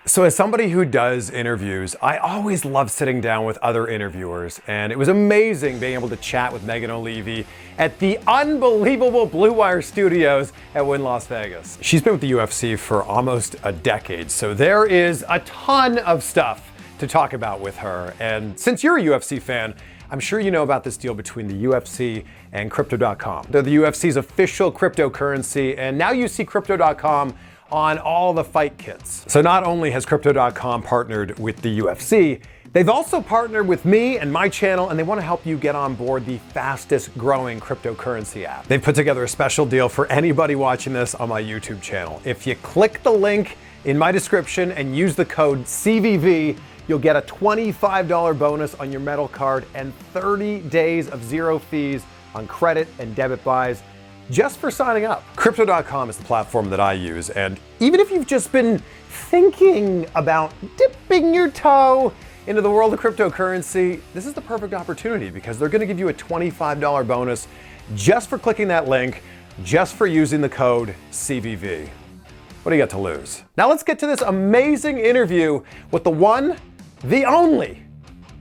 So as somebody who does interviews, I always love sitting down with other interviewers, and it was amazing being able to chat with Megan Olivi at the unbelievable Blue Wire Studios at Wynn Las Vegas. She's been with the UFC for almost a decade, so there is a ton of stuff to talk about with her. And since you're a UFC fan, I'm sure you know about this deal between the UFC and Crypto.com. They're the UFC's official cryptocurrency, and now you see Crypto.com on all the fight kits. So not only has Crypto.com partnered with the UFC, they've also partnered with me and my channel, and they want to help you get on board the fastest growing cryptocurrency app. They've put together a special deal for anybody watching this on my YouTube channel. If you click the link in my description and use the code CVV, you'll get a $25 bonus on your metal card and 30 days of zero fees on credit and debit buys just for signing up. Crypto.com is the platform that I use, and even if you've just been thinking about dipping your toe into the world of cryptocurrency, this is the perfect opportunity because they're gonna give you a $25 bonus just for clicking that link, just for using the code CVV. What do you got to lose? Now let's get to this amazing interview with the one, the only,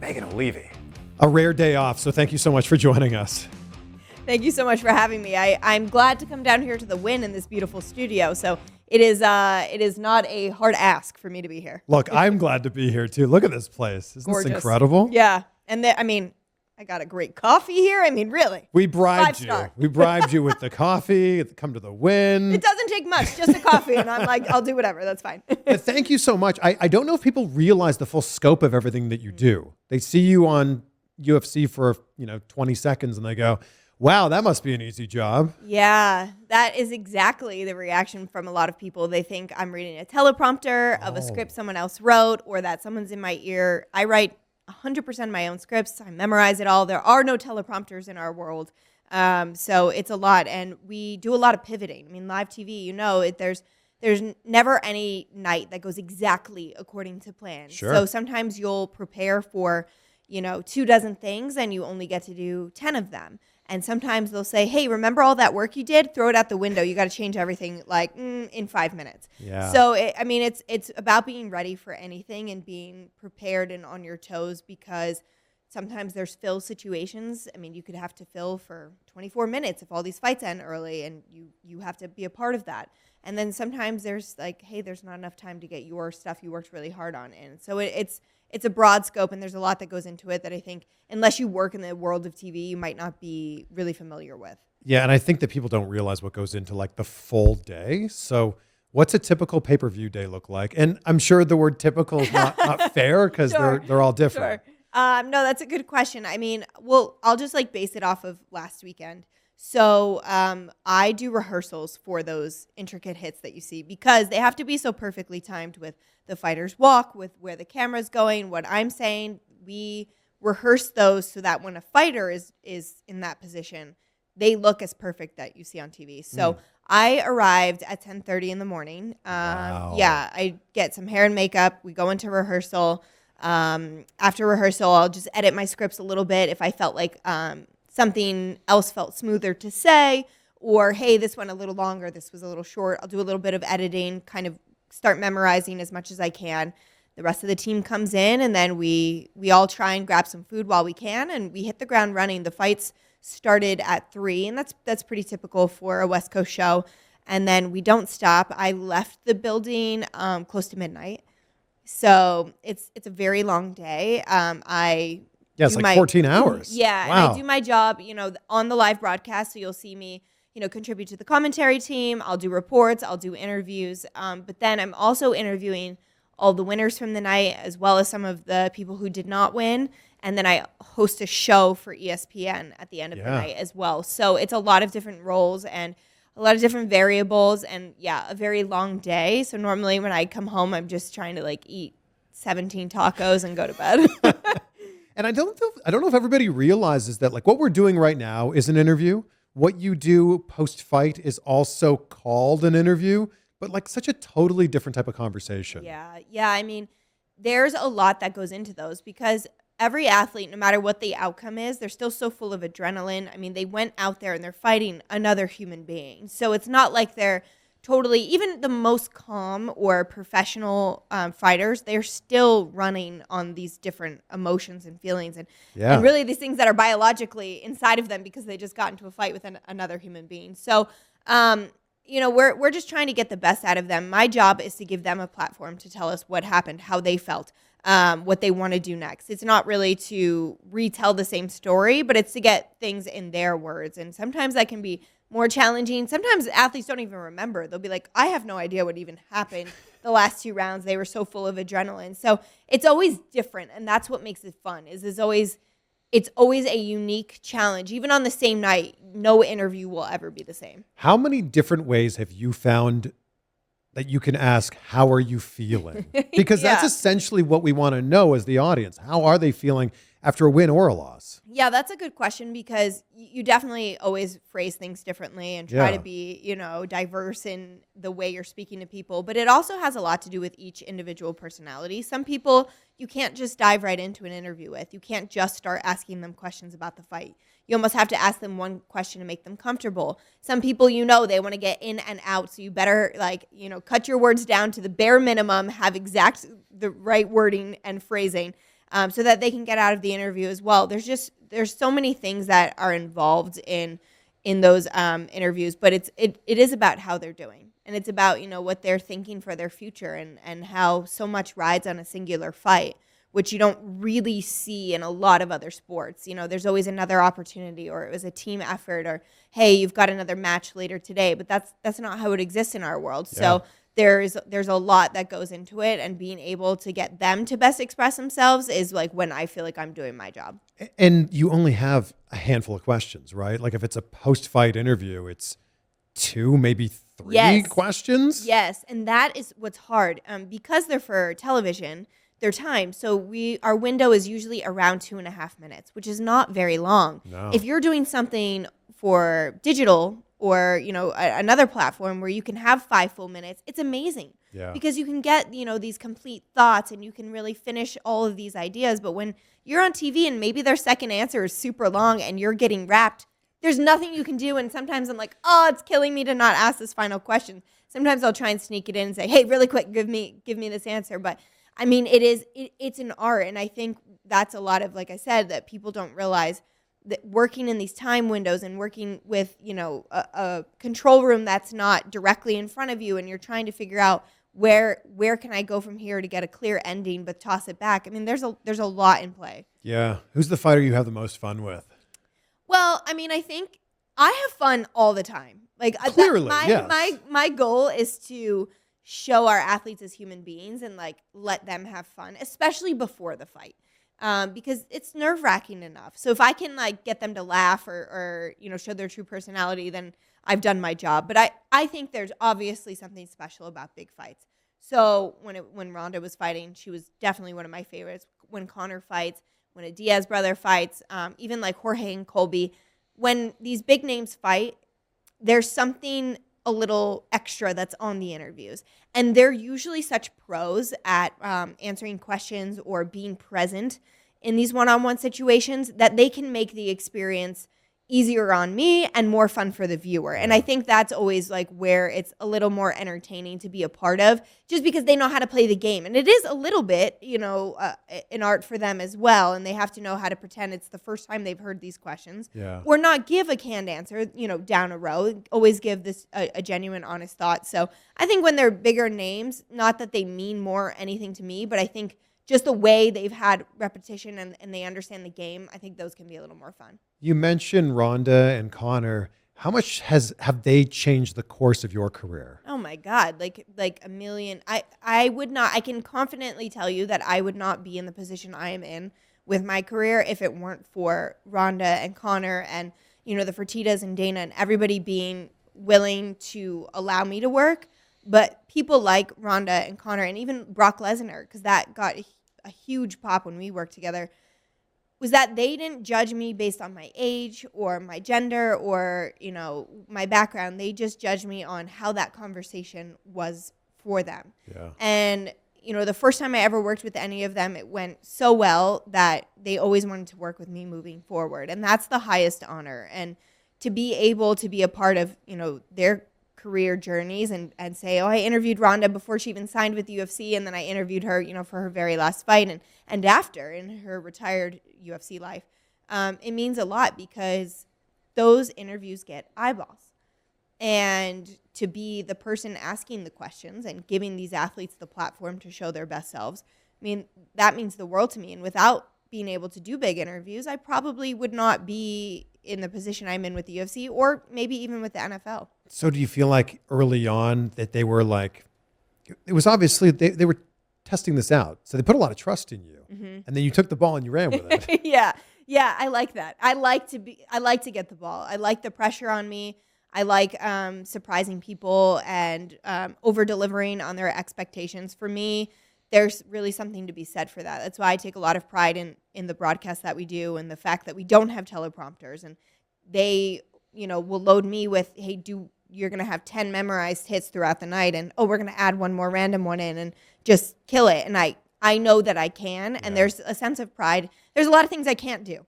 Megan Olivi. A rare day off, so thank you so much for joining us. Thank you so much for having me. I'm glad to come down here to the Wynn in this beautiful studio. So it is not a hard ask for me to be here. Look, I'm glad to be here too. Look at this place. Isn't Gorgeous. this incredible? Yeah. And I got a great coffee here. I mean, really. We bribed you. 5-star. We bribed you with the coffee. Come to the Wynn. It doesn't take much, just a coffee. And I'm like, I'll do whatever. That's fine. But thank you so much. I don't know if people realize the full scope of everything that you do. They see you on UFC for 20 seconds and they go, wow, that must be an easy job. Yeah, that is exactly the reaction from a lot of people. They think I'm reading a teleprompter of a script someone else wrote or that someone's in my ear. I write 100% of my own scripts. I memorize it all. There are no teleprompters in our world. So it's a lot. And we do a lot of pivoting. I mean, live TV, there's never any night that goes exactly according to plan. Sure. So sometimes you'll prepare for, 24 things and you only get to do 10 of them. And sometimes they'll say, hey, remember all that work you did? Throw it out the window. You got to change everything in 5 minutes. Yeah. So, it's about being ready for anything and being prepared and on your toes because sometimes there's fill situations. I mean, you could have to fill for 24 minutes if all these fights end early and you have to be a part of that. And then sometimes there's there's not enough time to get your stuff you worked really hard on in. So it's a broad scope, and there's a lot that goes into it that I think, unless you work in the world of TV, you might not be really familiar with. Yeah, and I think that people don't realize what goes into the full day. So what's a typical pay-per-view day look like? And I'm sure the word typical is not fair because Sure. they're all different. Sure. No, that's a good question. I mean, I'll just base it off of last weekend. So I do rehearsals for those intricate hits that you see because they have to be so perfectly timed with the fighter's walk, with where the camera's going, what I'm saying. We rehearse those so that when a fighter is in that position, they look as perfect that you see on TV. So I arrived at 10:30 in the morning. Wow. Yeah, I get some hair and makeup. We go into rehearsal. After rehearsal, I'll just edit my scripts a little bit if I felt like something else felt smoother to say, or hey, this went a little longer, this was a little short. I'll do a little bit of editing, kind of start memorizing as much as I can. The rest of the team comes in, and then we all try and grab some food while we can, and we hit the ground running. The fights started at 3, and that's pretty typical for a West Coast show. And then we don't stop. I left the building close to midnight, so it's a very long day. It's 14 hours. Yeah, Wow. and I do my job, on the live broadcast, so you'll see me, contribute to the commentary team. I'll do reports, I'll do interviews, but then I'm also interviewing all the winners from the night as well as some of the people who did not win, and then I host a show for ESPN at the end of the night as well. So it's a lot of different roles and a lot of different variables, and a very long day. So normally when I come home, I'm just trying to eat 17 tacos and go to bed. And I don't know if everybody realizes that what we're doing right now is an interview. What you do post-fight is also called an interview, but such a totally different type of conversation. Yeah. I mean, there's a lot that goes into those because every athlete, no matter what the outcome is, they're still so full of adrenaline. I mean, they went out there and they're fighting another human being. So it's not like they're totally, even the most calm or professional fighters, they're still running on these different emotions and feelings and really these things that are biologically inside of them because they just got into a fight with another human being. So, we're just trying to get the best out of them. My job is to give them a platform to tell us what happened, how they felt, what they want to do next. It's not really to retell the same story, but it's to get things in their words. And sometimes that can be more challenging. Sometimes athletes don't even remember. They'll be like, I have no idea what even happened the last 2 rounds. They were so full of adrenaline. So it's always different. And that's what makes it fun it's always a unique challenge. Even on the same night, no interview will ever be the same. How many different ways have you found that you can ask, how are you feeling? Because that's essentially what we want to know as the audience. How are they feeling after a win or a loss? Yeah, that's a good question because you definitely always phrase things differently and try to be, diverse in the way you're speaking to people. But it also has a lot to do with each individual personality. Some people you can't just dive right into an interview with. You can't just start asking them questions about the fight. You almost have to ask them one question to make them comfortable. Some people, they want to get in and out. So you better cut your words down to the bare minimum, have the right wording and phrasing. So that they can get out of the interview as well. There's so many things that are involved in those interviews, but it is about how they're doing, and it's about what they're thinking for their future, and how so much rides on a singular fight, which you don't really see in a lot of other sports. There's always another opportunity, or it was a team effort, or hey, you've got another match later today, but that's not how it exists in our world. Yeah. So there's a lot that goes into it, and being able to get them to best express themselves is like when I feel like I'm doing my job. And you only have a handful of questions, right? Like if it's a post-fight interview, it's 2, maybe 3 questions. Yes, and that is what's hard because they're for television. Their time. So our window is usually around 2.5 minutes, which is not very long. No. If you're doing something for digital or another platform where you can have 5 full minutes, it's amazing. Yeah. Because you can get these complete thoughts and you can really finish all of these ideas. But when you're on TV and maybe their second answer is super long and you're getting wrapped, there's nothing you can do. And sometimes I'm like, oh, it's killing me to not ask this final question. Sometimes I'll try and sneak it in and say, hey, really quick, give me this answer. But I mean, it's an art. And I think that's a lot of, like I said, that people don't realize that working in these time windows and working with, a control room that's not directly in front of you, and you're trying to figure out where can I go from here to get a clear ending, but toss it back. I mean, there's a lot in play. Yeah. Who's the fighter you have the most fun with? Well, I mean, I think I have fun all the time. Like clearly, yes. My goal is to show our athletes as human beings and let them have fun, especially before the fight, because it's nerve-wracking enough. So if I can get them to laugh or show their true personality, then I've done my job. But I think there's obviously something special about big fights. So when Ronda was fighting, she was definitely one of my favorites. When Conor fights, when a Diaz brother fights, even like Jorge and Colby, when these big names fight, there's something a little extra that's on the interviews. And they're usually such pros at answering questions or being present in these one-on-one situations that they can make the experience easier on me and more fun for the viewer. And I think that's always where it's a little more entertaining to be a part of, just because they know how to play the game. And it is a little bit, an art for them as well. And they have to know how to pretend it's the first time they've heard these questions, or not give a canned answer, down a row. Always give this a genuine, honest thought. So I think when they're bigger names, not that they mean more anything to me, but I think just the way they've had repetition and they understand the game, I think those can be a little more fun. You mentioned Ronda and Conor. How much have they changed the course of your career? Oh my God, like a million. I can confidently tell you that I would not be in the position I am in with my career if it weren't for Ronda and Conor and, the Fertittas and Dana and everybody being willing to allow me to work. But people like Ronda and Conor and even Brock Lesnar, because that got a huge pop when we worked together, was that they didn't judge me based on my age or my gender or, my background. They just judged me on how that conversation was for them. Yeah. And, the first time I ever worked with any of them, it went so well that they always wanted to work with me moving forward. And that's the highest honor. And to be able to be a part of, their career journeys and say, oh, I interviewed Ronda before she even signed with the UFC, and then I interviewed her, for her very last fight and after in her retired UFC life. It means a lot because those interviews get eyeballs. And to be the person asking the questions and giving these athletes the platform to show their best selves, that means the world to me. And without being able to do big interviews, I probably would not be in the position I'm in with the UFC or maybe even with the NFL. So do you feel like early on that they were like, it was obviously they were testing this out. So they put a lot of trust in you. Mm-hmm. And then you took the ball and you ran with it. Yeah, I like that. I like to get the ball. I like the pressure on me. I like surprising people and over-delivering on their expectations. For me, there's really something to be said for that. That's why I take a lot of pride in the broadcast that we do and the fact that we don't have teleprompters. And they, will load me with, hey, you're going to have 10 memorized hits throughout the night. And, we're going to add one more random one in and just kill it. And I know that I can. And there's a sense of pride. There's a lot of things I can't do.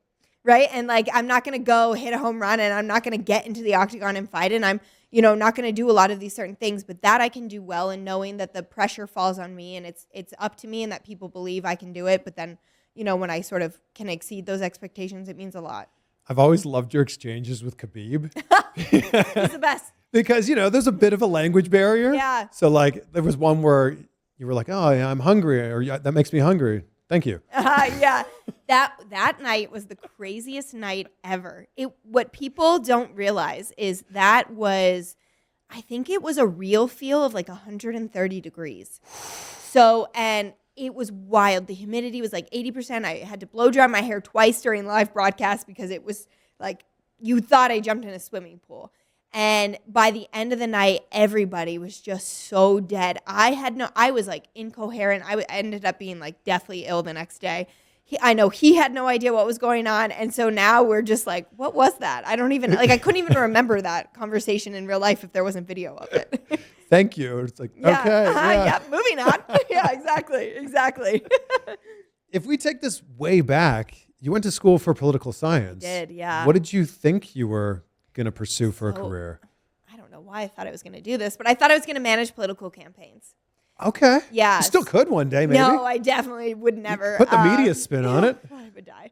Right. And I'm not going to go hit a home run and I'm not going to get into the octagon and fight. And I'm, not going to do a lot of these certain things, but that I can do well. And knowing that the pressure falls on me and it's up to me and that people believe I can do it. But then, when I sort of can exceed those expectations, it means a lot. I've always loved your exchanges with Khabib. He's the best. Because, there's a bit of a language barrier. Yeah. So there was one where you were like, oh, yeah, I'm hungry, or yeah, that makes me hungry. Thank you. Yeah. That night was the craziest night ever. What people don't realize is that was, I think it was a real feel of 130 degrees. So, and it was wild. The humidity was 80%. I had to blow dry my hair twice during live broadcast because it was you thought I jumped in a swimming pool. And by the end of the night, everybody was just so dead. I was incoherent. I ended up being deathly ill the next day. I know he had no idea what was going on. And so now we're just what was that? I don't even, I couldn't even remember that conversation in real life if there wasn't video of it. Thank you. It's okay. Yeah, moving on. Yeah, exactly. If we take this way back, you went to school for political science. I did, yeah. What did you think you were going to pursue for a career? I don't know why I thought I was going to do this, but I thought I was going to manage political campaigns. Okay. Yeah. You still could one day, maybe. No, I definitely would never. Put the media spin on it. I would die.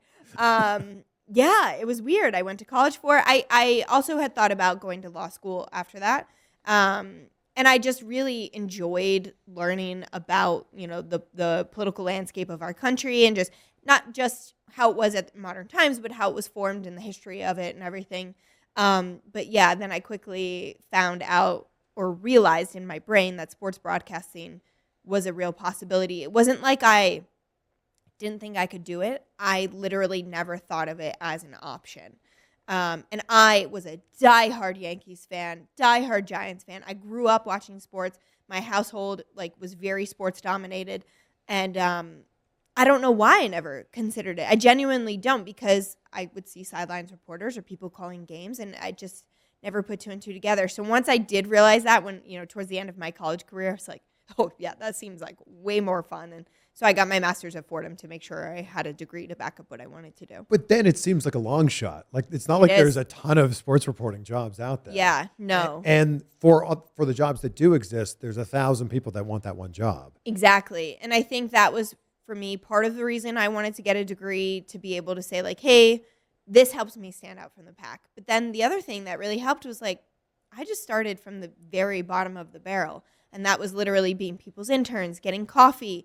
Yeah, it was weird. I went to college for it. I also had thought about going to law school after that. And I just really enjoyed learning about, the political landscape of our country and just not just how it was at modern times, but how it was formed in the history of it and everything. But yeah, then I quickly found out or realized in my brain that sports broadcasting was a real possibility. It wasn't like I didn't think I could do it. I literally never thought of it as an option. And I was a diehard Yankees fan, diehard Giants fan. I grew up watching sports. My household was very sports dominated. And I don't know why I never considered it. I genuinely don't, because I would see sidelines reporters or people calling games, and I just never put two and two together. So once I did realize that, when towards the end of my college career, I was like, oh yeah, that seems way more fun. And so I got my master's at Fordham to make sure I had a degree to back up what I wanted to do. But then it seems like a long shot. It's not there's a ton of sports reporting jobs out there. Yeah, no. And for the jobs that do exist, there's 1,000 people that want that one job. Exactly. And I think that was, for me, part of the reason I wanted to get a degree, to be able to say hey, this helps me stand out from the pack. But then the other thing that really helped was I just started from the very bottom of the barrel. And that was literally being people's interns, getting coffee,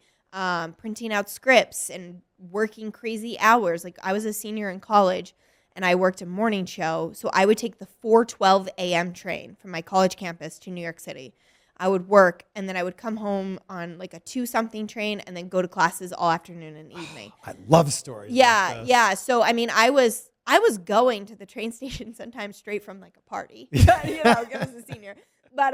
printing out scripts and working crazy hours. I was a senior in college and I worked a morning show. So I would take the 4:12 a.m. train from my college campus to New York City. I would work and then I would come home on a 2-something train and then go to classes all afternoon and evening. I love stories. Yeah, like this. yeah. So I was going to the train station sometimes straight from a party, as a senior. But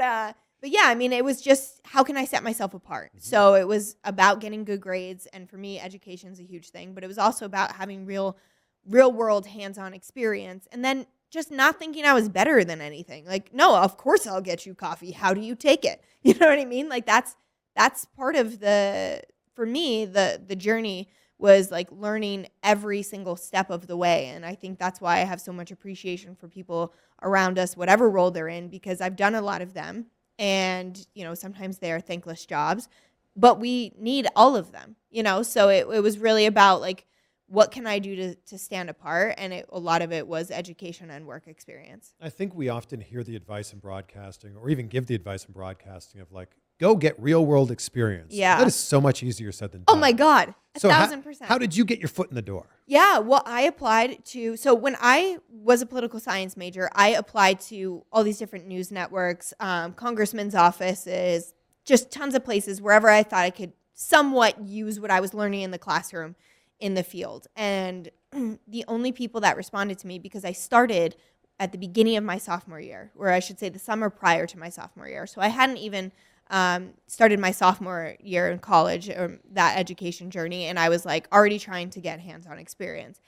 yeah, it was just, how can I set myself apart? Mm-hmm. So it was about getting good grades, and for me, education's a huge thing. But it was also about having real world hands-on experience, and then just not thinking I was better than anything. No, of course I'll get you coffee. How do you take it? You know what I mean? That's part of for me, the journey was like learning every single step of the way. And I think that's why I have so much appreciation for people around us, whatever role they're in, because I've done a lot of them. And, you know, sometimes they are thankless jobs, but we need all of them, you know? So it was really about like, what can I do to stand apart? And a lot of it was education and work experience. I think we often hear the advice in broadcasting, or even give the advice in broadcasting of like, go get real world experience. Yeah. That is so much easier said than Oh done. my God. So 1,000%. how did you get your foot in the door? Yeah, well, I applied to, so when I was a political science major, I applied to all these different news networks, congressmen's offices, just tons of places, wherever I thought I could somewhat use what I was learning in the classroom in the field. And the only people that responded to me, because I started at the beginning of my sophomore year, or I should say the summer prior to my sophomore year. So I hadn't even started my sophomore year in college, or that education journey, and I was like already trying to get hands-on experience.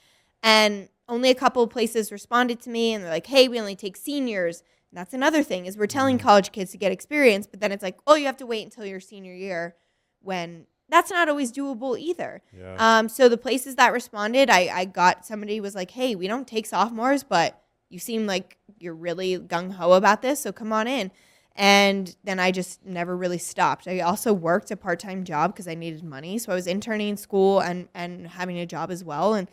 And only a couple of places responded to me, and they're like, hey, we only take seniors. And that's another thing, is we're telling college kids to get experience, but then it's like, oh, you have to wait until your senior year, when that's not always doable either. Yeah. So the places that responded, I got somebody was like, hey, we don't take sophomores, but you seem like you're really gung-ho about this, so come on in. And then I just never really stopped. I also worked a part-time job because I needed money. So I was interning in school and having a job as well. And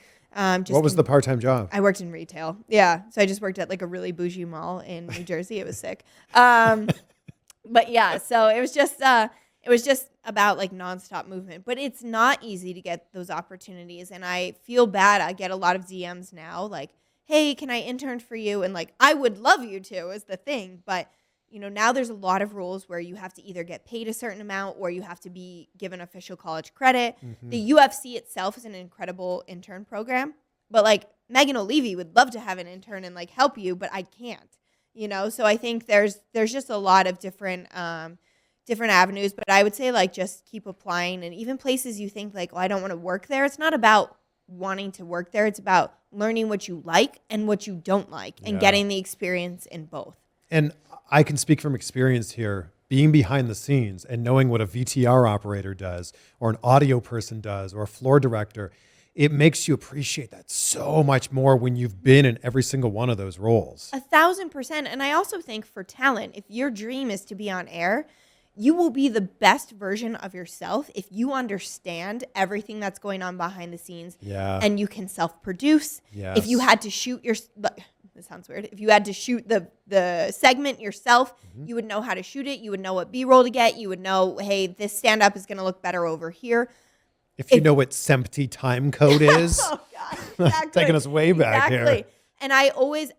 what was the part-time job? I worked in retail. Yeah. So I just worked at like a really bougie mall in New Jersey. It was sick. But yeah, so it was just about like nonstop movement. But it's not easy to get those opportunities. And I feel bad. I get a lot of DMs now like, hey, can I intern for you? And like, I would love you to, is the thing. But you know, now there's a lot of rules where you have to either get paid a certain amount or you have to be given official college credit. Mm-hmm. The UFC itself is an incredible intern program, but like Megan Olivi would love to have an intern and like help you, but I can't, you know? So I think there's just a lot of different avenues, but I would say like just keep applying, and even places you think like, oh, I don't want to work there. It's not about wanting to work there. It's about learning what you like and what you don't like and getting the experience in both. And I can speak from experience here, being behind the scenes and knowing what a VTR operator does, or an audio person does, or a floor director. It makes you appreciate that so much more when you've been in every single one of those roles. 1,000%. And I also think for talent, if your dream is to be on air, you will be the best version of yourself if you understand everything that's going on behind the scenes. Yeah. And you can self-produce. Yes. If you had to shoot this sounds weird. If you had to shoot the segment yourself, you would know how to shoot it. You would know what B-roll to get. You would know, hey, this stand-up is going to look better over here. If you know what SEMPTI time code is. Oh, God. Exactly. Taking us way back here. And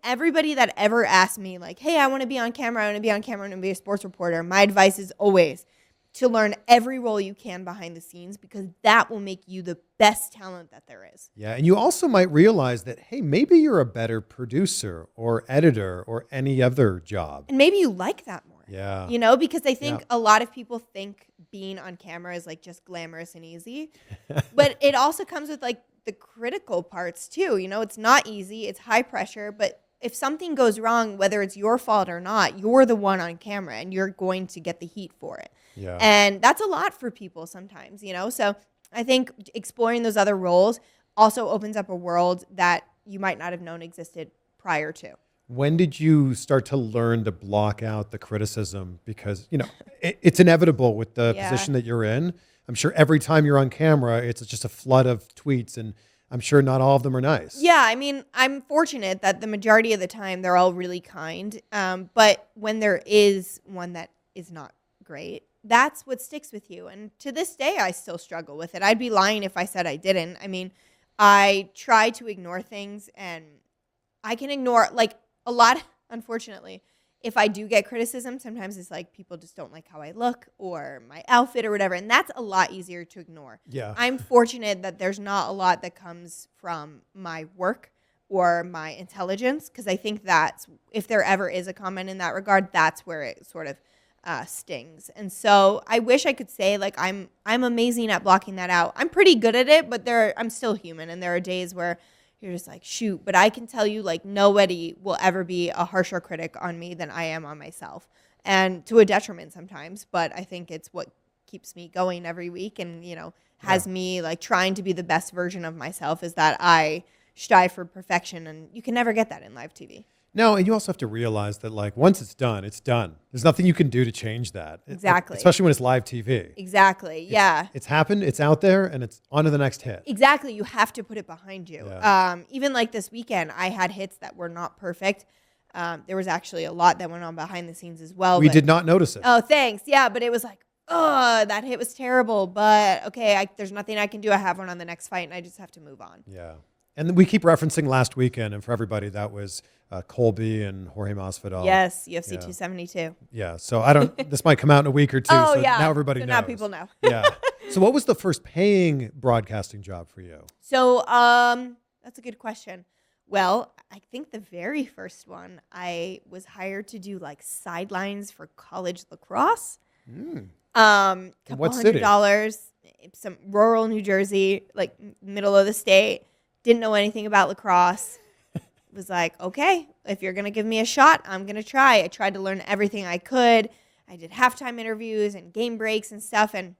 everybody that ever asked me, like, hey, I want to be on camera, I want to be on camera, I want to be a sports reporter, my advice is always to learn every role you can behind the scenes, because that will make you the best talent that there is. Yeah, and you also might realize that, hey, maybe you're a better producer or editor or any other job. And maybe you like that more. Yeah. You know, because I think a lot of people think being on camera is like just glamorous and easy. But it also comes with like the critical parts too. You know, it's not easy, it's high pressure, but if something goes wrong, whether it's your fault or not, you're the one on camera and you're going to get the heat for it. Yeah. And that's a lot for people sometimes, you know? So I think exploring those other roles also opens up a world that you might not have known existed prior to. When did you start to learn to block out the criticism? Because, you know, it's inevitable with the position that you're in. I'm sure every time you're on camera, it's just a flood of tweets, and I'm sure not all of them are nice. Yeah, I mean, I'm fortunate that the majority of the time they're all really kind. But when there is one that is not great, that's what sticks with you. And to this day, I still struggle with it. I'd be lying if I said I didn't. I mean, I try to ignore things, and I can ignore like a lot, unfortunately. If I do get criticism, sometimes it's like people just don't like how I look or my outfit or whatever. And that's a lot easier to ignore. Yeah. I'm fortunate that there's not a lot that comes from my work or my intelligence, because I think that's, if there ever is a comment in that regard, that's where it sort of stings. And so I wish I could say like I'm amazing at blocking that out. I'm pretty good at it, but I'm still human, and there are days where you're just like, shoot. But I can tell you, like, nobody will ever be a harsher critic on me than I am on myself, and to a detriment sometimes. But I think it's what keeps me going every week and, has me like trying to be the best version of myself is that I strive for perfection. And you can never get that in live TV. No, and you also have to realize that like once it's done, it's done. There's nothing you can do to change that. Exactly. Especially when it's live TV. Exactly. Yeah. It's happened, it's out there, and it's on to the next hit. Exactly. You have to put it behind you. Yeah. Even like this weekend, I had hits that were not perfect. There was actually a lot that went on behind the scenes as well. We did not notice it. Oh, thanks. Yeah, but it was like, oh, that hit was terrible. But okay, there's nothing I can do. I have one on the next fight, and I just have to move on. Yeah. And we keep referencing last weekend, and for everybody, that was Colby and Jorge Masvidal. Yes, UFC 272. Yeah. So I don't. This might come out in a week or two. Oh, so yeah. now everybody knows. Now people know. Yeah. So what was the first paying broadcasting job for you? So that's a good question. Well, I think the very first one, I was hired to do like sidelines for college lacrosse. What city? $200, some rural New Jersey, like middle of the state. Didn't know anything about lacrosse. Was like, okay, if you're going to give me a shot, I'm going to try. I tried to learn everything I could. I did halftime interviews and game breaks and stuff, and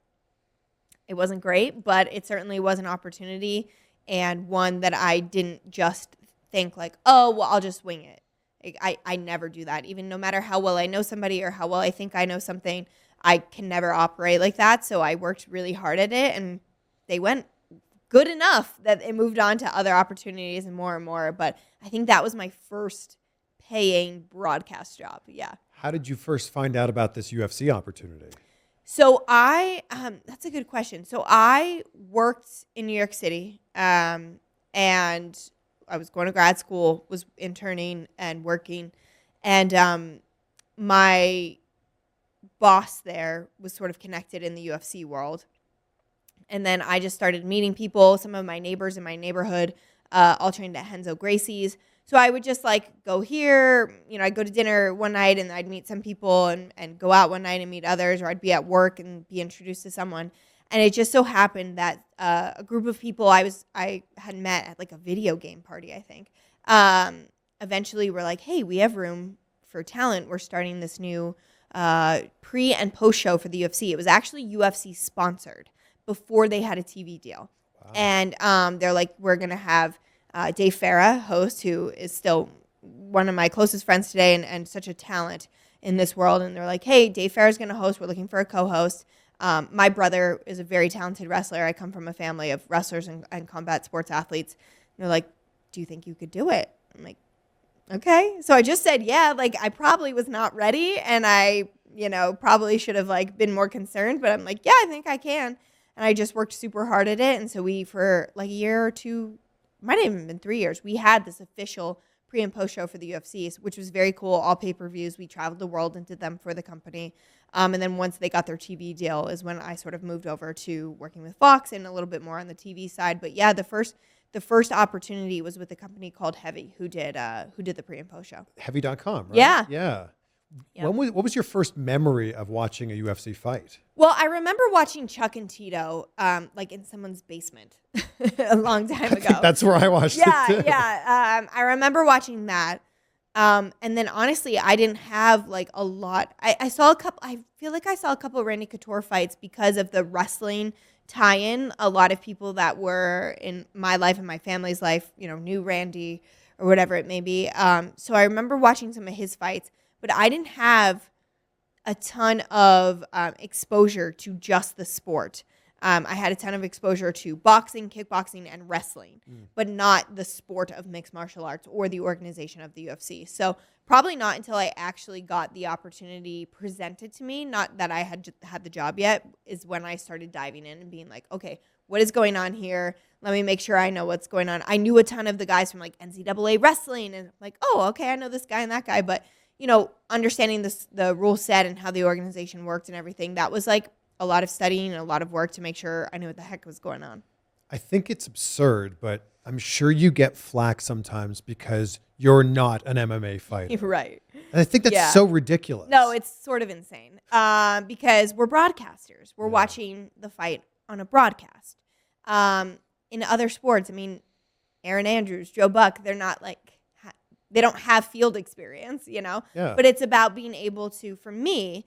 it wasn't great, but it certainly was an opportunity and one that I didn't just think like, oh, well, I'll just wing it. I never do that. Even no matter how well I know somebody or how well I think I know something, I can never operate like that. So I worked really hard at it, and they went good enough that it moved on to other opportunities and more. But I think that was my first paying broadcast job. Yeah. How did you first find out about this UFC opportunity? So that's a good question. So I worked in New York City, and I was going to grad school, was interning and working. And my boss there was sort of connected in the UFC world. And then I just started meeting people. Some of my neighbors in my neighborhood all trained at Renzo Gracie's. So I would just like go here, I'd go to dinner one night and I'd meet some people and go out one night and meet others, or I'd be at work and be introduced to someone. And it just so happened that a group of people I had met at like a video game party, I think, eventually were like, hey, we have room for talent. We're starting this new pre and post show for the UFC. It was actually UFC sponsored before they had a TV deal. Wow. And they're like, we're going to have Dave Farah host, who is still one of my closest friends today and such a talent in this world. And they're like, hey, Dave Farah's going to host. We're looking for a co-host. My brother is a very talented wrestler. I come from a family of wrestlers and combat sports athletes. And they're like, do you think you could do it? I'm like, okay. So I just said, yeah, like I probably was not ready. And I, probably should have like been more concerned, but I'm like, yeah, I think I can. And I just worked super hard at it. And so we, for like a year or two, might have even been 3 years, we had this official pre and post show for the UFC, which was very cool. All pay-per-views. We traveled the world and did them for the company. And then once they got their TV deal is when I sort of moved over to working with Fox and a little bit more on the TV side. But yeah, the first opportunity was with a company called Heavy, who did the pre and post show. Heavy.com, right? Yeah. Yeah. Yep. What was your first memory of watching a UFC fight? Well, I remember watching Chuck and Tito, like in someone's basement a long time ago. I think that's where I watched it too. Yeah. I remember watching that. And then honestly, I didn't have like a lot. I saw a couple, I feel like I saw a couple of Randy Couture fights because of the wrestling tie-in. A lot of people that were in my life and my family's life, knew Randy or whatever it may be. So I remember watching some of his fights. But I didn't have a ton of exposure to just the sport. I had a ton of exposure to boxing, kickboxing, and wrestling, but not the sport of mixed martial arts or the organization of the UFC. So probably not until I actually got the opportunity presented to me, not that I had the job yet, is when I started diving in and being like, okay, what is going on here? Let me make sure I know what's going on. I knew a ton of the guys from like NCAA wrestling, and like, oh, okay, I know this guy and that guy, but understanding the rule set and how the organization worked and everything, that was like a lot of studying and a lot of work to make sure I knew what the heck was going on. I think it's absurd, but I'm sure you get flack sometimes because you're not an MMA fighter. Right. And I think that's so ridiculous. No, it's sort of insane because we're broadcasters. We're watching the fight on a broadcast. In other sports, I mean, Aaron Andrews, Joe Buck, they're not like, they don't have field experience, Yeah. But it's about being able to, for me,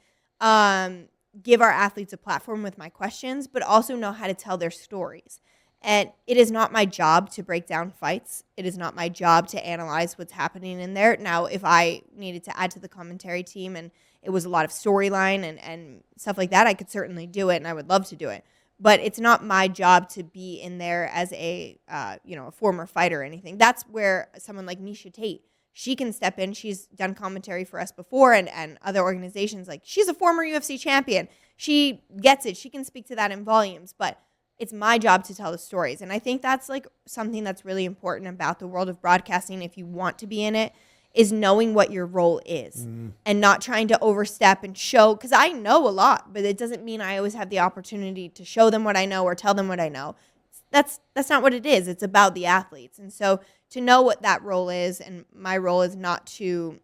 give our athletes a platform with my questions, but also know how to tell their stories. And it is not my job to break down fights. It is not my job to analyze what's happening in there. Now, if I needed to add to the commentary team and it was a lot of storyline and stuff like that, I could certainly do it, and I would love to do it. But it's not my job to be in there as a former fighter or anything. That's where someone like Misha Tate, she can step in. She's done commentary for us before and other organizations. Like, she's a former UFC champion. She gets it. She can speak to that in volumes. But it's my job to tell the stories. And I think that's like something that's really important about the world of broadcasting, if you want to be in it, is knowing what your role is and not trying to overstep and show. Because I know a lot, but it doesn't mean I always have the opportunity to show them what I know or tell them what I know. That's not what it is. It's about the athletes. And so to know what that role is, and my role is not to,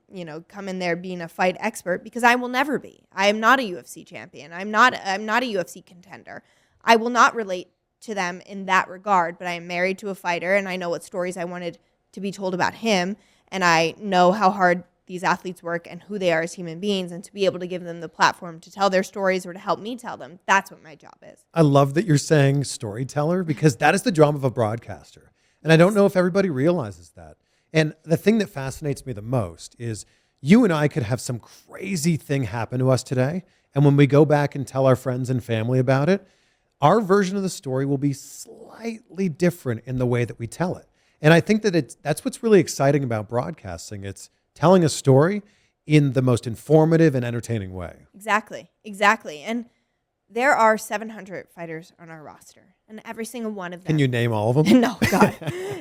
come in there being a fight expert, because I will never be. I am not a UFC champion. I'm not a UFC contender. I will not relate to them in that regard, but I am married to a fighter, and I know what stories I wanted to be told about him, and I know how hard these athletes work and who they are as human beings, and to be able to give them the platform to tell their stories or to help me tell them, that's what my job is. I love that you're saying storyteller, because that is the job of a broadcaster. And I don't know if everybody realizes that. And the thing that fascinates me the most is you and I could have some crazy thing happen to us today, and when we go back and tell our friends and family about it, our version of the story will be slightly different in the way that we tell it. And I think that that's what's really exciting about broadcasting. It's telling a story in the most informative and entertaining way. Exactly. And there are 700 fighters on our roster, and every single one of them... Can you name all of them? No, God.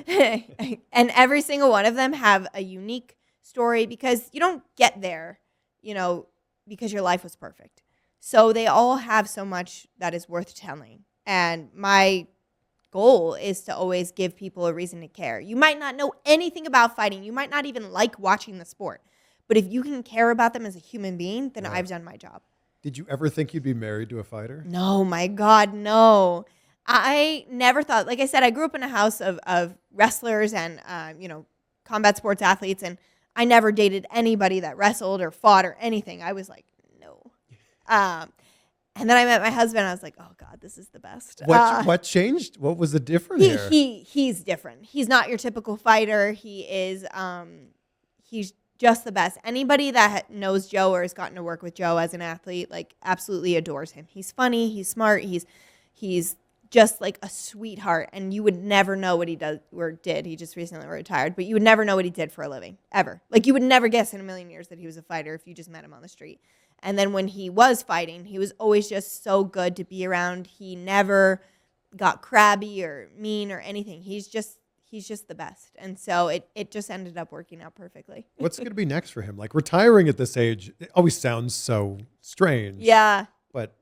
And every single one of them have a unique story, because you don't get there, because your life was perfect. So they all have so much that is worth telling. And my goal is to always give people a reason to care. You might not know anything about fighting. You might not even like watching the sport. But if you can care about them as a human being, then I've done my job. Did you ever think you'd be married to a fighter? No, my God, no. I never thought, like I said, I grew up in a house of wrestlers and, combat sports athletes. And I never dated anybody that wrestled or fought or anything. I was like, no. And then I met my husband. I was like, oh God, this is the best. What changed? What was the difference here? He's different. He's not your typical fighter. He is, he's just the best. Anybody that knows Joe or has gotten to work with Joe as an athlete, like, absolutely adores him. He's funny. He's smart. He's just like a sweetheart. And you would never know what he does or did. He just recently retired, but you would never know what he did for a living, ever. Like, you would never guess in a million years that he was a fighter if you just met him on the street. And then when he was fighting, he was always just so good to be around. He never got crabby or mean or anything. He's just the best. And so it just ended up working out perfectly. What's going to be next for him? Like, retiring at this age, it always sounds so strange. Yeah. But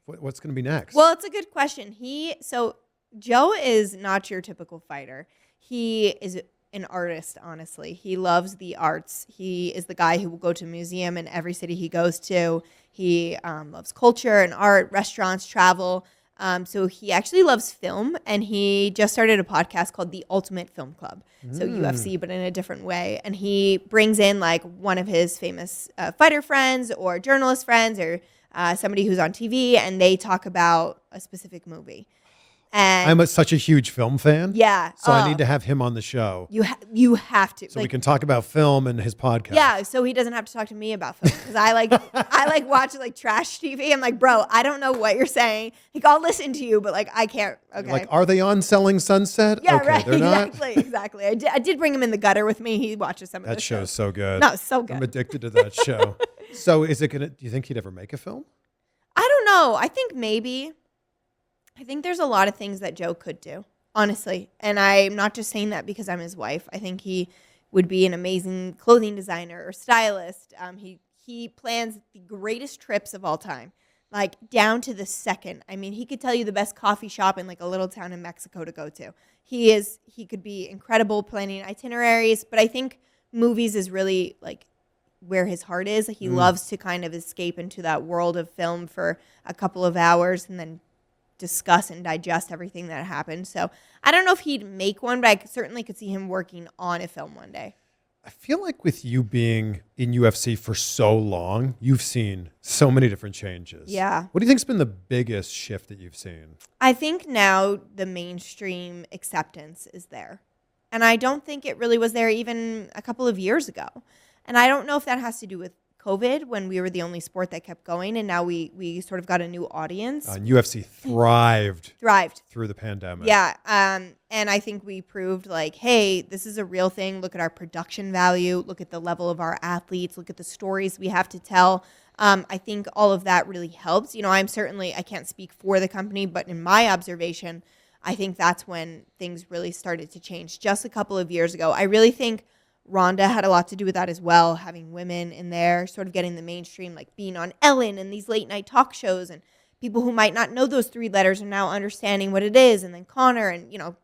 what's going to be next? Well, it's a good question. So Joe is not your typical fighter. He is an artist, honestly. He loves the arts. He is the guy who will go to a museum in every city he goes to. He loves culture and art, restaurants, travel. So he actually loves film, and he just started a podcast called The Ultimate Film Club. So UFC, but in a different way. And he brings in like one of his famous fighter friends or journalist friends or somebody who's on TV, and they talk about a specific movie. And I'm such a huge film fan. Yeah. So I need to have him on the show. You have to. So we can talk about film and his podcast. Yeah, so he doesn't have to talk to me about film, because I watch like trash TV. I'm like, bro, I don't know what you're saying. Like, I'll listen to you, but like, I can't. Okay. Like, are they on Selling Sunset? Yeah, okay, right. They're not. Exactly. I did bring him in the gutter with me. He watches some of that show's so good. No, so good. I'm addicted to that show. So do you think he'd ever make a film? I don't know. I think maybe. I think there's a lot of things that Joe could do, honestly. And I'm not just saying that because I'm his wife. I think he would be an amazing clothing designer or stylist. He plans the greatest trips of all time, like down to the second. I mean, he could tell you the best coffee shop in like a little town in Mexico to go to. He could be incredible planning itineraries, but I think movies is really like where his heart is. He loves to kind of escape into that world of film for a couple of hours and then discuss and digest everything that happened. So I don't know if he'd make one, but I certainly could see him working on a film one day. I feel like with you being in UFC for so long, you've seen so many different changes. Yeah. What do you think's been the biggest shift that you've seen? I think now the mainstream acceptance is there. And I don't think it really was there even a couple of years ago. And I don't know if that has to do with COVID, when we were the only sport that kept going, and now we sort of got a new audience. UFC thrived through the pandemic. Yeah. And I think we proved like, hey, this is a real thing. Look at our production value. Look at the level of our athletes. Look at the stories we have to tell. I think all of that really helps. You know, I can't speak for the company, but in my observation, I think that's when things really started to change just a couple of years ago. I really think Ronda had a lot to do with that as well, having women in there, sort of getting the mainstream, like being on Ellen and these late night talk shows, and people who might not know those three letters are now understanding what it is. And then Conor, and you know,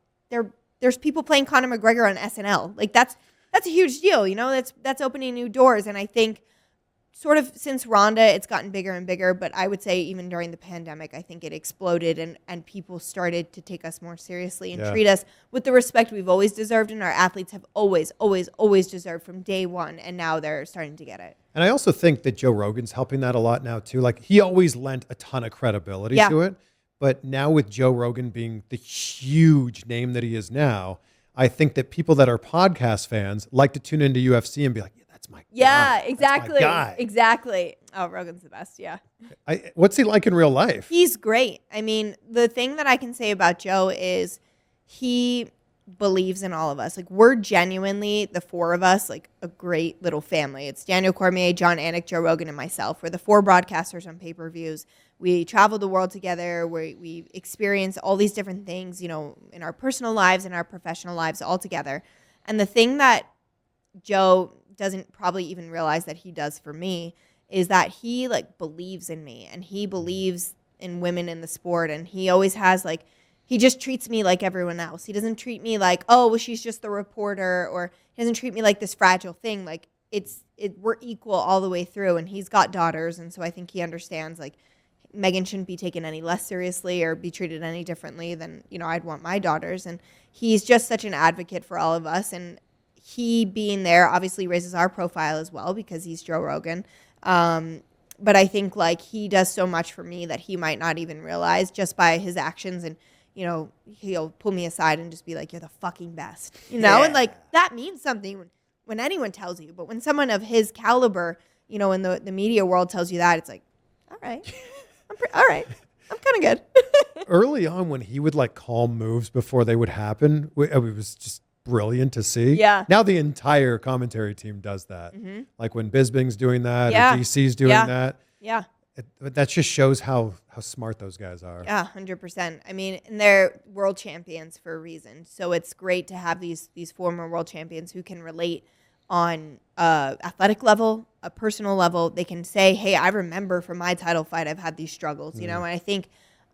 there's people playing Conor McGregor on SNL. Like that's a huge deal, you know. That's opening new doors. And I think sort of since Ronda, it's gotten bigger and bigger. But I would say even during the pandemic, I think it exploded, and people started to take us more seriously and treat us with the respect we've always deserved, and our athletes have always, always, always deserved from day one. And now they're starting to get it. And I also think that Joe Rogan's helping that a lot now too. Like he always lent a ton of credibility to it. But now with Joe Rogan being the huge name that he is now, I think that people that are podcast fans like to tune into UFC and be like, that's my guy. Exactly. That's my guy. Exactly. Oh, Rogan's the best. Yeah. What's he like in real life? He's great. I mean, the thing that I can say about Joe is he believes in all of us. Like, we're genuinely, the four of us, like a great little family. It's Daniel Cormier, John Anik, Joe Rogan, and myself. We're the four broadcasters on pay-per-views. We travel the world together. We experience all these different things, you know, in our personal lives and our professional lives all together. And the thing that Joe doesn't probably even realize that he does for me is that he like believes in me, and he believes in women in the sport. And he always has like, he just treats me like everyone else. He doesn't treat me like, oh, well, she's just the reporter, or he doesn't treat me like this fragile thing. Like we're equal all the way through. And he's got daughters. And so I think he understands like Megan shouldn't be taken any less seriously or be treated any differently than, you know, I'd want my daughters. And he's just such an advocate for all of us. And he being there obviously raises our profile as well because he's Joe Rogan. But I think like he does so much for me that he might not even realize just by his actions. And, you know, he'll pull me aside and just be like, you're the fucking best, you know? And like, that means something when anyone tells you, but when someone of his caliber, you know, in the media world tells you that, it's like, all right, all right, I'm kind of good. Early on when he would like call moves before they would happen, it was just brilliant to see. Yeah. Now the entire commentary team does that. Mm-hmm. Like when Bisping's doing that, or DC's doing that. Yeah. That just shows how smart those guys are. Yeah, 100%. I mean, and they're world champions for a reason. So it's great to have these former world champions who can relate on athletic level, a personal level. They can say, hey, I remember from my title fight, I've had these struggles, you know? And I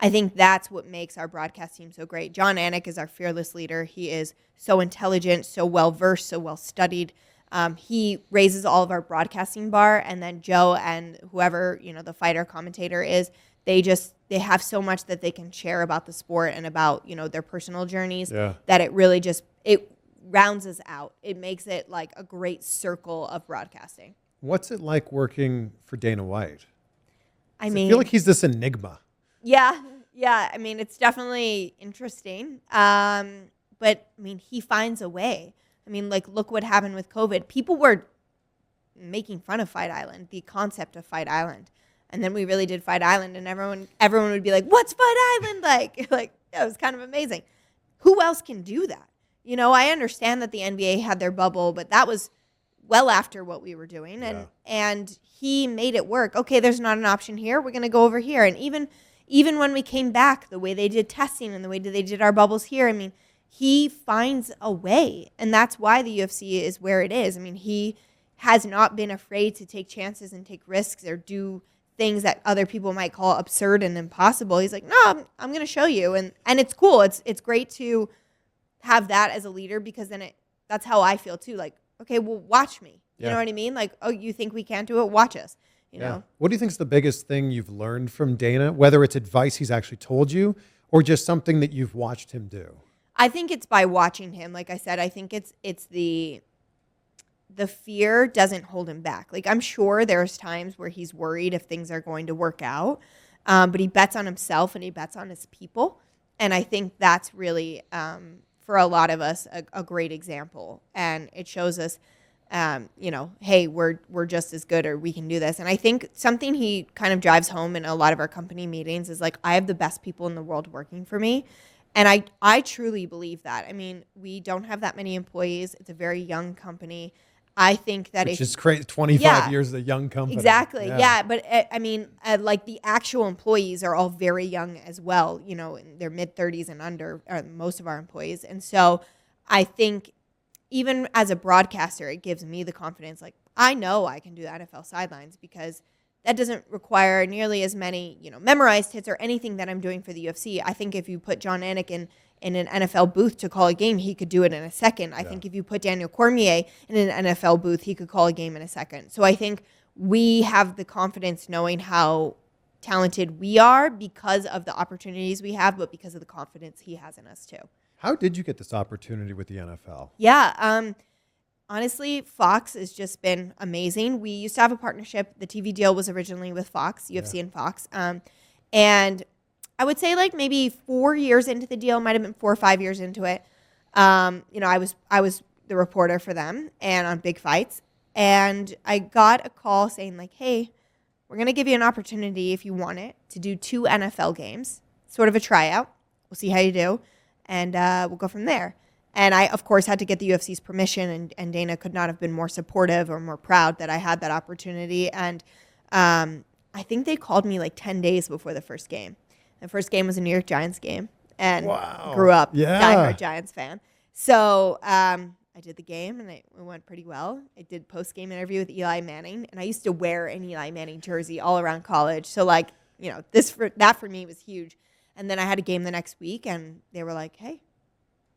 think that's what makes our broadcast team so great. John Anik is our fearless leader. He is so intelligent, so well-versed, so well-studied. He raises all of our broadcasting bar, and then Joe and whoever, you know, the fighter commentator is, they have so much that they can share about the sport and about, you know, their personal journeys that it really it rounds us out. It makes it like a great circle of broadcasting. What's it like working for Dana White? I mean, I feel like he's this enigma. Yeah. I mean, it's definitely interesting. But I mean, he finds a way. I mean, like, look what happened with COVID. People were making fun of Fight Island, the concept of Fight Island. And then we really did Fight Island, and everyone would be like, what's Fight Island like? Like, it was kind of amazing. Who else can do that? You know, I understand that the NBA had their bubble, but that was well after what we were doing. And he made it work. Okay, there's not an option here. We're going to go over here. And even when we came back, the way they did testing and the way they did our bubbles here, I mean, he finds a way. And that's why the UFC is where it is. I mean, he has not been afraid to take chances and take risks or do things that other people might call absurd and impossible. He's like, no, I'm going to show you. And it's cool. It's great to have that as a leader, because then that's how I feel too. Like, okay, well, watch me. You know what I mean? Like, oh, you think we can't do it? Watch us. You know? What do you think is the biggest thing you've learned from Dana, whether it's advice he's actually told you or just something that you've watched him do? I think it's by watching him. Like I said, I think it's the the fear doesn't hold him back. Like, I'm sure there's times where he's worried if things are going to work out, but he bets on himself and he bets on his people. And I think that's really, for a lot of us, a great example. And it shows us, hey, we're just as good, or we can do this. And I think something he kind of drives home in a lot of our company meetings is like, I have the best people in the world working for me. And I truly believe that. I mean, we don't have that many employees. It's a very young company. I think that Which is crazy. 25 years as a young company. Exactly. Yeah. But I mean, like the actual employees are all very young as well, in their mid 30s and under, most of our employees. And so I think even as a broadcaster, it gives me the confidence. Like, I know I can do the NFL sidelines because that doesn't require nearly as many, memorized hits or anything that I'm doing for the UFC. I think if you put John Anik in an NFL booth to call a game, he could do it in a second. I think if you put Daniel Cormier in an NFL booth, he could call a game in a second. So I think we have the confidence knowing how talented we are because of the opportunities we have, but because of the confidence he has in us too. How did you get this opportunity with the NFL? Yeah. Honestly, Fox has just been amazing. We used to have a partnership. The TV deal was originally with Fox, UFC and Fox. And I would say like maybe 4 years into the deal, might have been 4 or 5 years into it. I was the reporter for them and on big fights. And I got a call saying like, hey, we're going to give you an opportunity if you want it to do 2 NFL games, sort of a tryout. We'll see how you do. And we'll go from there. And I, of course, had to get the UFC's permission, and Dana could not have been more supportive or more proud that I had that opportunity. And I think they called me like 10 days before the first game. The first game was a New York Giants game, and grew up diehard Giants fan. So I did the game, and it went pretty well. I did post-game interview with Eli Manning, and I used to wear an Eli Manning jersey all around college. So like, that for me was huge. And then I had a game the next week, and they were like, hey,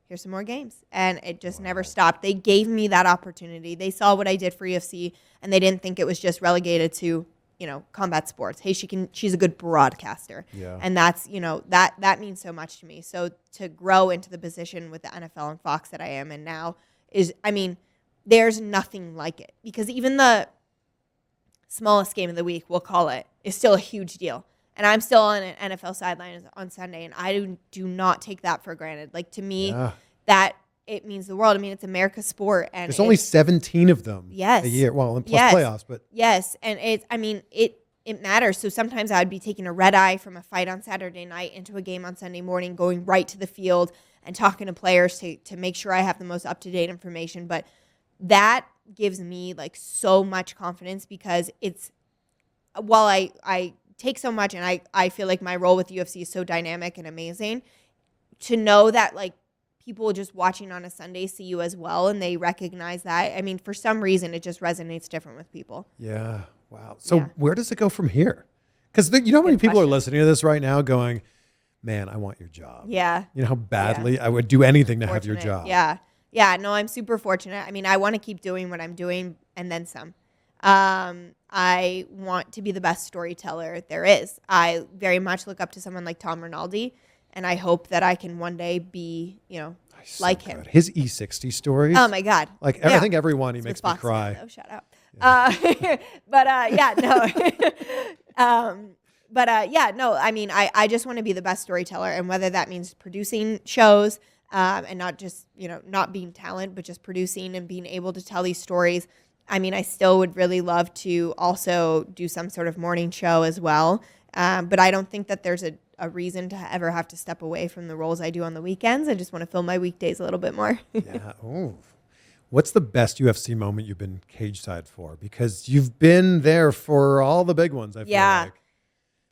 here's some more games. And it just never stopped. They gave me that opportunity. They saw what I did for UFC, and they didn't think it was just relegated to, combat sports. Hey, she's a good broadcaster. Yeah. And that's, that means so much to me. So to grow into the position with the NFL and Fox that I am in now there's nothing like it. Because even the smallest game of the week, we'll call it, is still a huge deal. And I'm still on an NFL sideline on Sunday, and I do not take that for granted. Like, to me, that it means the world. I mean, it's America's sport. And there's only 17 of them a year. Well, and plus playoffs. But yes, and it matters. So sometimes I would be taking a red eye from a fight on Saturday night into a game on Sunday morning, going right to the field and talking to players to make sure I have the most up-to-date information. But that gives me, like, so much confidence because it's, while I take so much, and I feel like my role with UFC is so dynamic and amazing, to know that like people just watching on a Sunday see you as well and they recognize that. I mean, for some reason it just resonates different with people. Yeah. Wow. So where does it go from here? Because you know how many people are listening to this right now going, man, I want your job. Yeah. You know how badly I would do anything to have your job. Yeah. Yeah. No, I'm super fortunate. I mean, I want to keep doing what I'm doing and then some. I want to be the best storyteller there is. I very much look up to someone like Tom Rinaldi, and I hope that I can one day be, like him. His E60 stories. Oh my God. Like I think everyone, he makes me cry. Oh, shut up. Yeah. No. I mean, I just want to be the best storyteller, and whether that means producing shows, and not just, not being talent, but just producing and being able to tell these stories. I mean, I still would really love to also do some sort of morning show as well. But I don't think that there's a reason to ever have to step away from the roles I do on the weekends. I just want to fill my weekdays a little bit more. Yeah. Oh, what's the best UFC moment you've been Cageside for? Because you've been there for all the big ones, I feel like.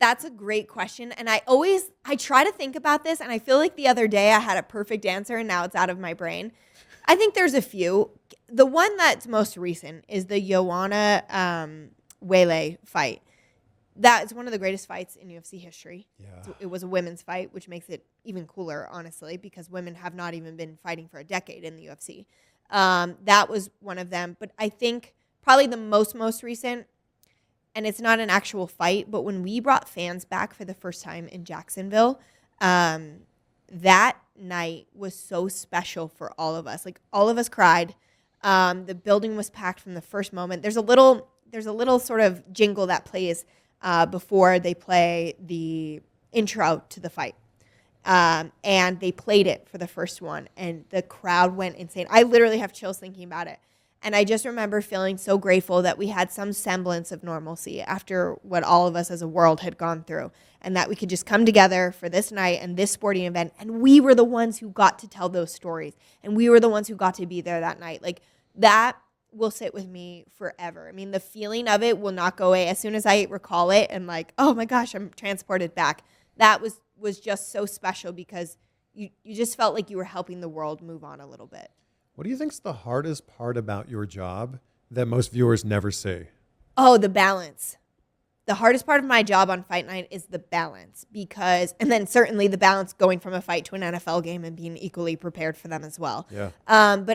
That's a great question. And I try to think about this, and I feel like the other day I had a perfect answer and now it's out of my brain. I think there's a few. The one that's most recent is the Joanna Wele fight. That is one of the greatest fights in UFC history. Yeah. It was a women's fight, which makes it even cooler, honestly, because women have not even been fighting for a decade in the UFC. That was one of them. But I think probably the most recent, and it's not an actual fight, but when we brought fans back for the first time in Jacksonville, that night was so special for all of us. Like, all of us cried. The building was packed from the first moment. There's a little sort of jingle that plays before they play the intro to the fight. And they played it for the first one, and the crowd went insane. I literally have chills thinking about it. And I just remember feeling so grateful that we had some semblance of normalcy after what all of us as a world had gone through, and that we could just come together for this night and this sporting event. And we were the ones who got to tell those stories, and we were the ones who got to be there that night. Like, that will sit with me forever. I mean, the feeling of it will not go away. As soon as I recall it, and like, oh my gosh, I'm transported back. That was just so special because you just felt like you were helping the world move on a little bit. What do you think's the hardest part about your job that most viewers never see? Oh, the balance. The hardest part of my job on Fight Night is the balance and then certainly the balance going from a fight to an NFL game and being equally prepared for them as well. Yeah.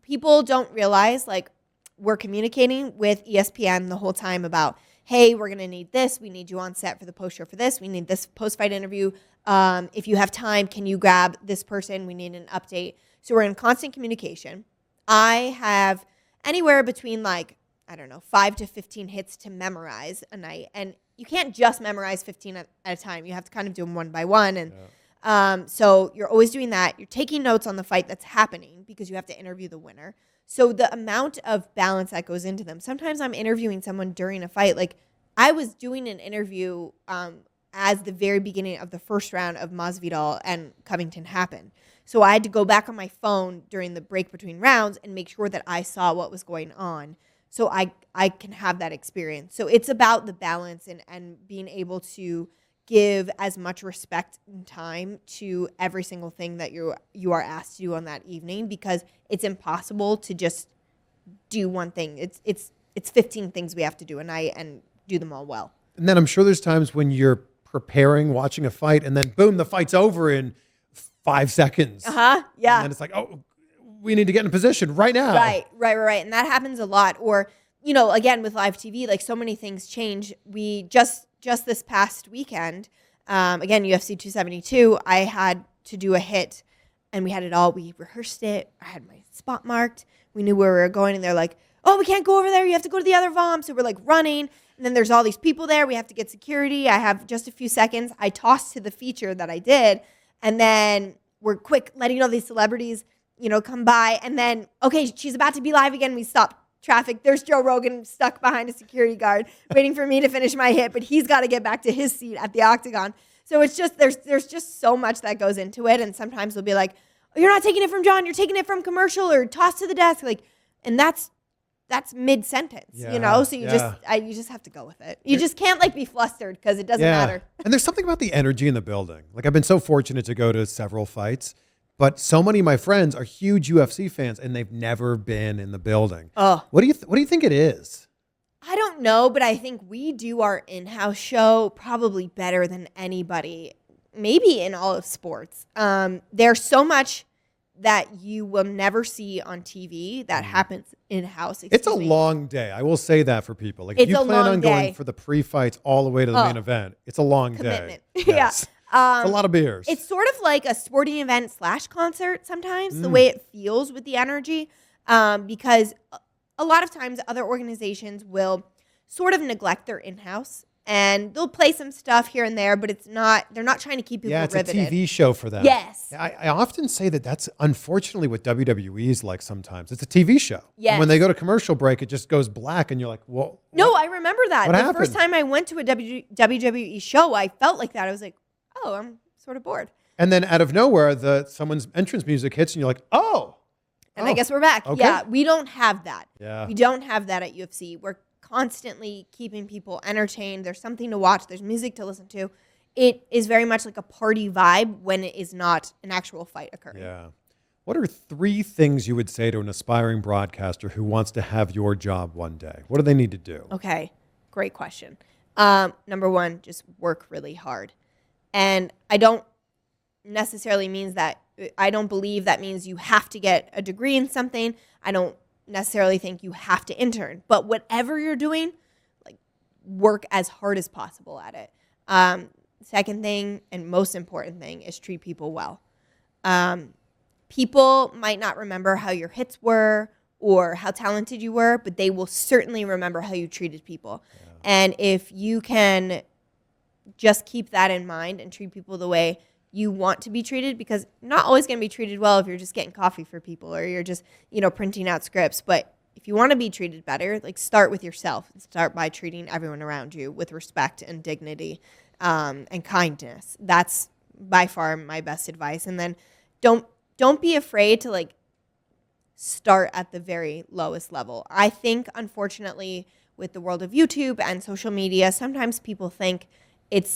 People don't realize, like, we're communicating with ESPN the whole time about, hey, we're going to need this. We need you on set for the post show for this. We need this post-fight interview. If you have time, can you grab this person? We need an update. So we're in constant communication. I have anywhere between 5 to 15 hits to memorize a night. And you can't just memorize 15 at a time. You have to kind of do them one by one. And so you're always doing that. You're taking notes on the fight that's happening because you have to interview the winner. So the amount of balance that goes into them. Sometimes I'm interviewing someone during a fight. Like, I was doing an interview as the very beginning of the first round of Masvidal and Covington happened. So I had to go back on my phone during the break between rounds and make sure that I saw what was going on so I can have that experience. So it's about the balance and being able to give as much respect and time to every single thing that you are asked to do on that evening, because it's impossible to just do one thing. It's 15 things we have to do a night and do them all well. And then I'm sure there's times when you're preparing, watching a fight, and then boom, the fight's over in 5 seconds. Yeah. And then it's like, oh, we need to get in position right now. Right. And that happens a lot. Or, again, with live TV, like, so many things change. We just this past weekend, again, UFC 272, I had to do a hit, and we had it all. We rehearsed it. I had my spot marked. We knew where we were going, and they're like, oh, we can't go over there. You have to go to the other VOM. So we're like running, and then there's all these people there. We have to get security. I have just a few seconds. I tossed to the feature that I did, and then we're quick letting all these celebrities, come by. And then, okay, she's about to be live again. We stop traffic. There's Joe Rogan stuck behind a security guard waiting for me to finish my hit, but he's got to get back to his seat at the octagon. So it's just, there's just so much that goes into it. And sometimes they'll be like, oh, you're not taking it from John, you're taking it from commercial, or toss to the desk. Like, and that's mid-sentence, So you just have to go with it. You just can't be flustered because it doesn't matter. And there's something about the energy in the building. Like, I've been so fortunate to go to several fights, but so many of my friends are huge UFC fans and they've never been in the building. Oh, what do you think it is? I don't know, but I think we do our in-house show probably better than anybody, maybe in all of sports. There's so much that you will never see on TV that happens in-house. It's a long day. I will say that for people. Like, it's if you plan on going for the pre-fights all the way to the main event, it's a long commitment. day. Yes. It's a lot of beers. It's sort of like a sporting event / concert sometimes, the way it feels with the energy, because a lot of times other organizations will sort of neglect their in-house. And they'll play some stuff here and there, but they're not trying to keep people riveted. Yeah, it's a TV show for them. Yes. I often say that's unfortunately what WWE is like sometimes. It's a TV show. Yes. And when they go to commercial break, it just goes black and you're like, whoa. No, I remember that. What happened? First time I went to a WWE show, I felt like that. I was like, oh, I'm sort of bored. And then out of nowhere, someone's entrance music hits and you're like, oh. And I guess we're back. Okay. Yeah, we don't have that. Yeah. We don't have that at UFC. We're constantly keeping people entertained. There's something to watch. There's music to listen to. It is very much like a party vibe when it is not an actual fight occurring. Yeah. What are 3 things you would say to an aspiring broadcaster who wants to have your job one day? What do they need to do? Okay, great question. Number 1, just work really hard. And I don't believe that means you have to get a degree in something. I don't necessarily think you have to intern, but whatever you're doing, work as hard as possible at it. Second thing and most important thing is treat people well. People might not remember how your hits were or how talented you were, but they will certainly remember how you treated people. Yeah. And if you can just keep that in mind and treat people the way you want to be treated, because you're not always going to be treated well if you're just getting coffee for people or you're just, printing out scripts. But if you want to be treated better, like start with yourself and start by treating everyone around you with respect and dignity and kindness. That's by far my best advice. And then don't be afraid to start at the very lowest level. I think, unfortunately, with the world of YouTube and social media, sometimes people think it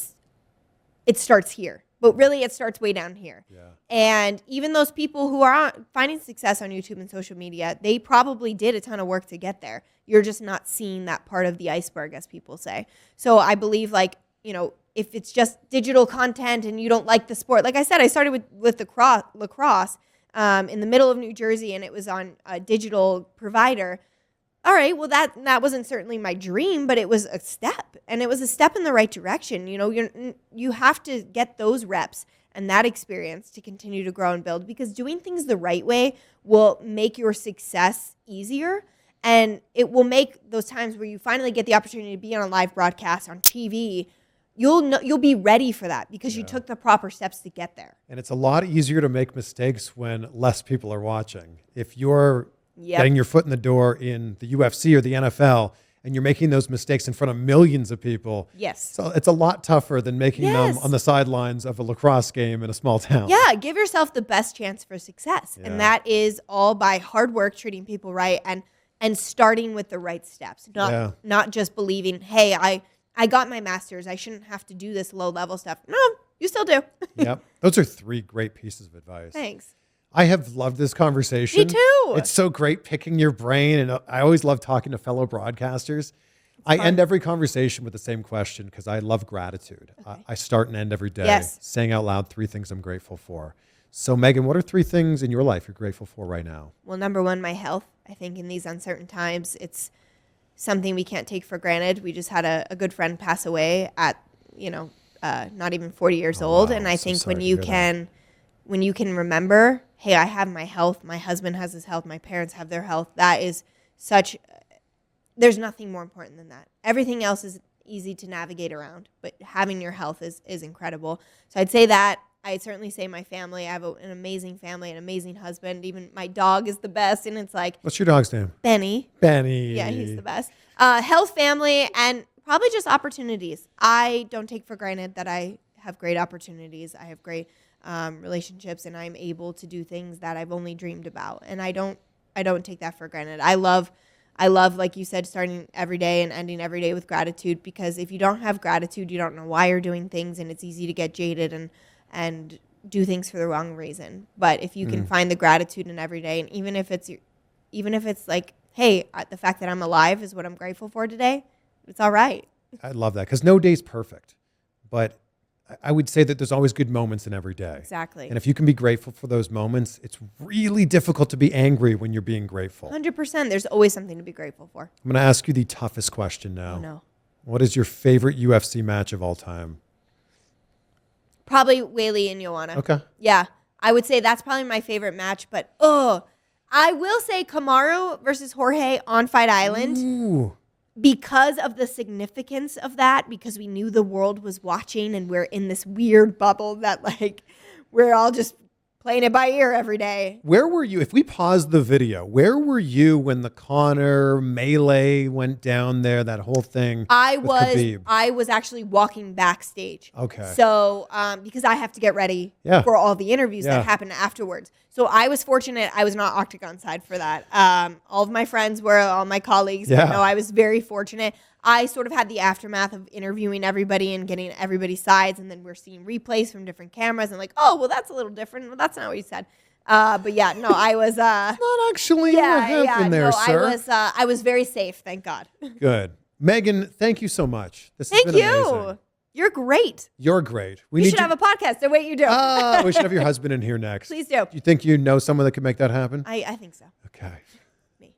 starts here, but really it starts way down here. Yeah. And even those people who are finding success on YouTube and social media, they probably did a ton of work to get there. You're just not seeing that part of the iceberg, as people say. So I believe if it's just digital content and you don't like the sport, like I said, I started with lacrosse in the middle of New Jersey, and it was on a digital provider. All right, well, that wasn't certainly my dream, but it was a step, and it was a step in the right direction. You have to get those reps and that experience to continue to grow and build, because doing things the right way will make your success easier, and it will make those times where you finally get the opportunity to be on a live broadcast on TV, you'll be ready for that because you took the proper steps to get there. And it's a lot easier to make mistakes when less people are watching. If you're getting your foot in the door in the UFC or the NFL and you're making those mistakes in front of millions of people, so it's a lot tougher than making them on the sidelines of a lacrosse game in a small town. Yeah, give yourself the best chance for success. And that is all by hard work, treating people right, and starting with the right steps. Not just believing, hey, I got my master's, I shouldn't have to do this low-level stuff. No, you still do. Yep. Those are 3 great pieces of advice. Thanks. I have loved this conversation. Me too. It's so great picking your brain, and I always love talking to fellow broadcasters. I end every conversation with the same question because I love gratitude. Okay. I start and end every day saying out loud 3 things I'm grateful for. So, Megan, what are 3 things in your life you're grateful for right now? Well, number 1, my health. I think in these uncertain times, it's something we can't take for granted. We just had a good friend pass away at, not even 40 years old. Wow. And I think when you can remember, hey, I have my health, my husband has his health, my parents have their health, that is there's nothing more important than that. Everything else is easy to navigate around, but having your health is incredible. So I'd say that. I'd certainly say my family. I have an amazing family, an amazing husband. Even my dog is the best, and it's like... What's your dog's name? Benny. Benny. Yeah, he's the best. Health, family, and probably just opportunities. I don't take for granted that I have great opportunities. I have great relationships, and I'm able to do things that I've only dreamed about. And I don't take that for granted. I love, like you said, starting every day and ending every day with gratitude, because if you don't have gratitude, you don't know why you're doing things, and it's easy to get jaded and do things for the wrong reason. But if you can find the gratitude in every day, and even if it's like, hey, the fact that I'm alive is what I'm grateful for today, it's all right. I love that, because no day's perfect, but I would say that there's always good moments in every day. Exactly. And if you can be grateful for those moments, it's really difficult to be angry when you're being grateful. 100%. There's always something to be grateful for. I'm going to ask you the toughest question now. Oh, no. What is your favorite UFC match of all time? Probably Whaley and Joanna. Okay. Yeah. I would say that's probably my favorite match, but I will say Kamaru versus Jorge on Fight Island. Ooh. Because of the significance of that, because we knew the world was watching and we're in this weird bubble that we're all just playing it by ear every day. Where were you? If we pause the video, where were you when the Conor melee went down there, that whole thing? I was actually walking backstage. Okay. So, because I have to get ready for all the interviews that happen afterwards. So I was fortunate I was not octagon side for that. All of my friends were, all my colleagues. Yeah. No, I was very fortunate. I sort of had the aftermath of interviewing everybody and getting everybody's sides, and then we're seeing replays from different cameras and oh, well, that's a little different. Well, that's not what you said. But yeah, no, I was... not actually what happened there, sir. I was very safe, thank God. Good. Megan, thank you so much. This has been amazing. You. You're great. You're great. We should have a podcast. So wait, you do. We should have your husband in here next. Please do. You think you know someone that could make that happen? I think so. Okay. Me.